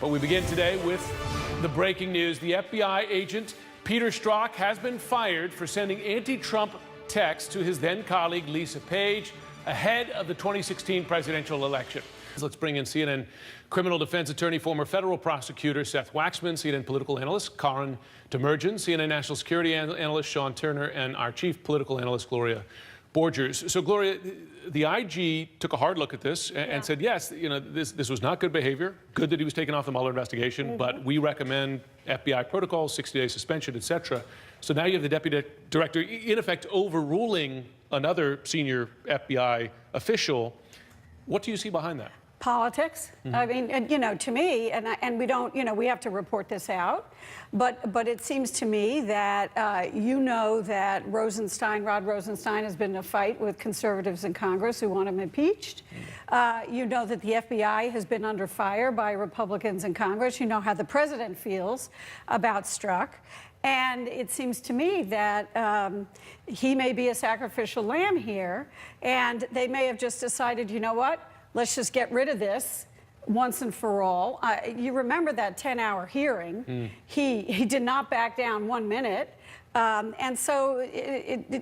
But we begin today with the breaking news. The FBI agent Peter Strzok has been fired for sending anti-Trump texts to his then colleague Lisa Page ahead of the 2016 presidential election. Let's bring in CNN criminal defense attorney, former federal prosecutor Seth Waxman, CNN political analyst Karin Demergen, CNN national security analyst Sean Turner, and our chief political analyst Gloria Borgers. So, Gloria, the IG took a hard look at this and said, yes, you know, this was not good behavior. Good that he was taken off the Mueller investigation, but we recommend FBI protocol, 60-day suspension, etc. So now you have the deputy director, in effect, overruling another senior FBI official. What do you see behind that? Politics. I mean, and, you know, to me, and we don't, you know, we have to report this out, but it seems to me that you know that Rod Rosenstein has been in a fight with conservatives in Congress who want him impeached. You know that the FBI has been under fire by Republicans in Congress. You know how the president feels about Strzok. And it seems to me that he may be a sacrificial lamb here, and they may have just decided, you know what? Let's just get rid of this once and for all. You remember that 10-hour hearing. He did not back down 1 minute. And so,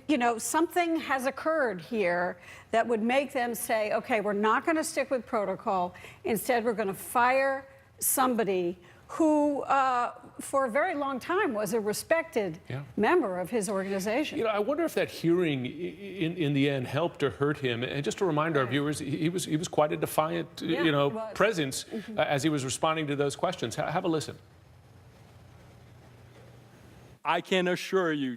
you know, something has occurred here that would make them say, okay, we're not going to stick with protocol. Instead, we're going to fire somebody who, for a very long time, was a respected member of his organization. You know, I wonder if that hearing, in the end, helped or hurt him. And just to remind our viewers, he was quite a defiant, you know, presence as he was responding to those questions. Have a listen. I can assure you,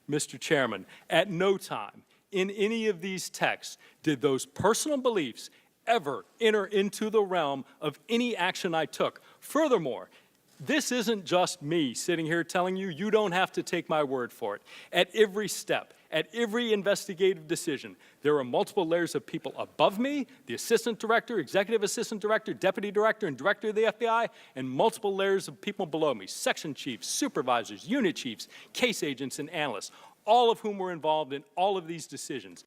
Mr. Chairman, at no time in any of these texts did those personal beliefs ever enter into the realm of any action I took. Furthermore, this isn't just me sitting here telling you, you don't have to take my word for it. At every step, at every investigative decision, there are multiple layers of people above me, the assistant director, executive assistant director, deputy director, and director of the FBI, and multiple layers of people below me, section chiefs, supervisors, unit chiefs, case agents, and analysts, all of whom were involved in all of these decisions.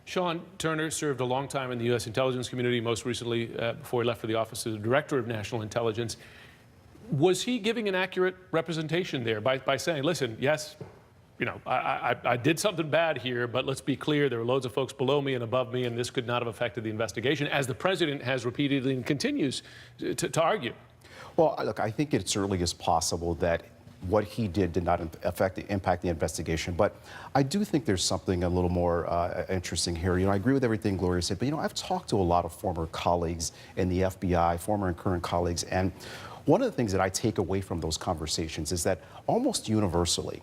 Sean Turner served a long time in the U.S. intelligence community, most recently before he left for the office as the Director of National Intelligence. Was he giving an accurate representation there by saying, listen, yes, you know, I did something bad here, but let's be clear, there are loads of folks below me and above me, and this could not have affected the investigation, as the president has repeatedly and continues to argue? Well, look, I think it certainly is possible that what he did not impact the investigation. But I do think there's something a little more interesting here. You know, I agree with everything Gloria said, but, you know, I've talked to a lot of former colleagues in the FBI, former and current colleagues, and one of the things that I take away from those conversations is that almost universally,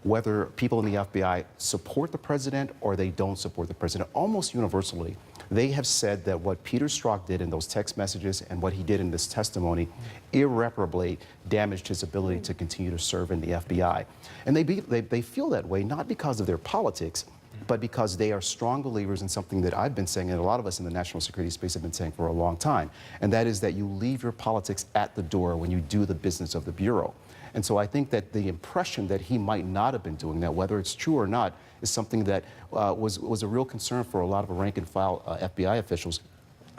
whether people in the FBI support the president or they don't support the president, almost universally, they have said that what Peter Strzok did in those text messages and what he did in this testimony irreparably damaged his ability to continue to serve in the FBI. And they feel that way not because of their politics, but because they are strong believers in something that I've been saying and a lot of us in the national security space have been saying for a long time, and that is that you leave your politics at the door when you do the business of the Bureau. And so I think that the impression that he might not have been doing that, whether it's true or not, is something that was a real concern for a lot of rank-and-file FBI officials.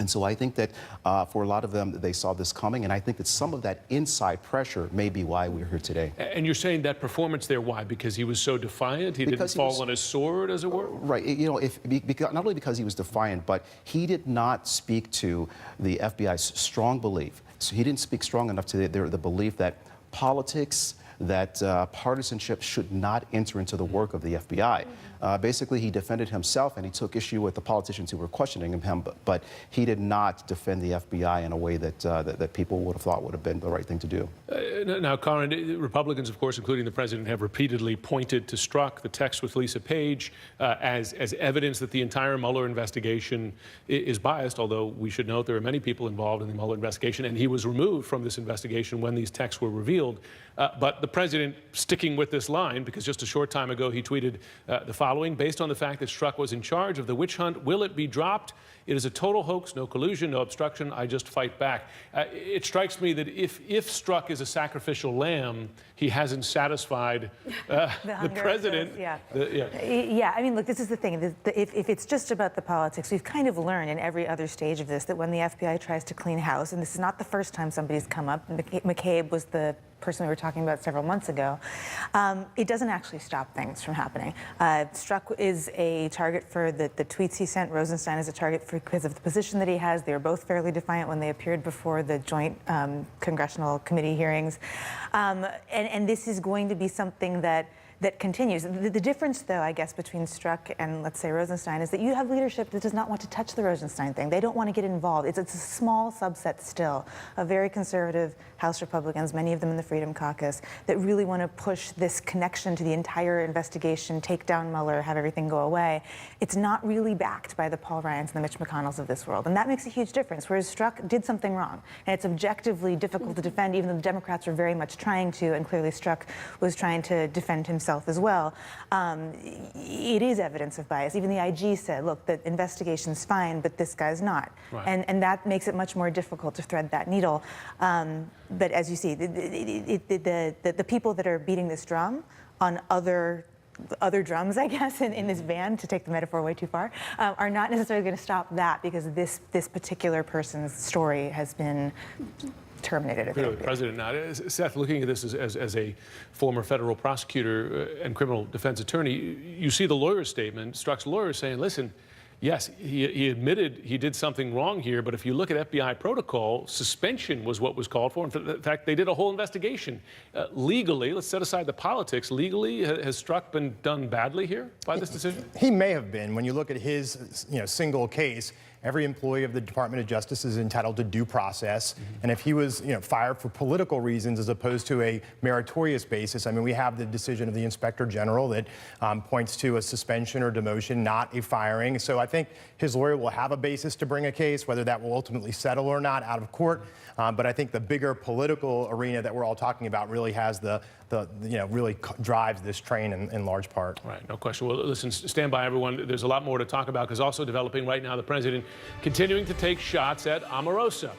And so I think that for a lot of them, they saw this coming, and I think that some of that inside pressure may be why we're here today. And you're saying that performance there, why? Because he was so defiant? He didn't fall on his sword, as it were? Right. You know, not only because he was defiant, but he did not speak to the FBI's strong belief. So he didn't speak strong enough to the belief that politics, that partisanship should not enter into the work of the FBI. Basically, he defended himself and he took issue with the politicians who were questioning him, but he did not defend the FBI in a way that people would have thought would have been the right thing to do. Now, Karin, Republicans, of course, including the president, have repeatedly pointed to Strzok, the text with Lisa Page, as evidence that the entire Mueller investigation is biased, although we should note there are many people involved in the Mueller investigation, and he was removed from this investigation when these texts were revealed. But the president sticking with this line, because just a short time ago he tweeted the following. following. Based on the fact that Strzok was in charge of the witch hunt, will it be dropped? It is a total hoax, no collusion, no obstruction. I just fight back. It strikes me that if Strzok is a sacrificial lamb, he hasn't satisfied the president. Yeah, I mean, look, this is the thing. If it's just about the politics, we've kind of learned in every other stage of this that when the FBI tries to clean house, and this is not the first time somebody's come up, McCabe was the person we were talking about several months ago, it doesn't actually stop things from happening. Strzok is a target for the tweets he sent. Rosenstein is a target because of the position that he has. They were both fairly defiant when they appeared before the joint congressional committee hearings. And this is going to be something that continues. The difference, though, I guess, between Strzok and, let's say, Rosenstein is that you have leadership that does not want to touch the Rosenstein thing. They don't want to get involved. It's a small subset still of very conservative House Republicans, many of them in the Freedom Caucus, that really want to push this connection to the entire investigation, take down Mueller, have everything go away. It's not really backed by the Paul Ryans and the Mitch McConnells of this world. And that makes a huge difference, whereas Strzok did something wrong. And it's objectively difficult to defend, even though the Democrats were very much trying to, and clearly Strzok was trying to defend himself as well. It is evidence of bias. Even the IG said, look, the investigation's fine, but this guy's not. Right. And that makes it much more difficult to thread that needle. But as you see, the people that are beating this drum on other drums, I guess, in this band, to take the metaphor way too far, are not necessarily going to stop that because this particular person's story has been terminated. Clearly, the president now. Seth, looking at this as a former federal prosecutor and criminal defense attorney, you see the lawyer's statement, Strzok's lawyer saying, listen, yes, he admitted he did something wrong here, but if you look at FBI protocol, suspension was what was called for. In fact, they did a whole investigation. Legally, let's set aside the politics, legally, has Strzok been done badly here by this decision? He may have been. When you look at his single case, every employee of the Department of Justice is entitled to due process. And if he was fired for political reasons as opposed to a meritorious basis, I mean, we have the decision of the Inspector General that points to a suspension or demotion, not a firing. So I think his lawyer will have a basis to bring a case, whether that will ultimately settle or not out of court. But I think the bigger political arena that we're all talking about really has really drives this train in large part. Right, no question. Well, listen, stand by, everyone. There's a lot more to talk about because also developing right now, the president continuing to take shots at Omarosa.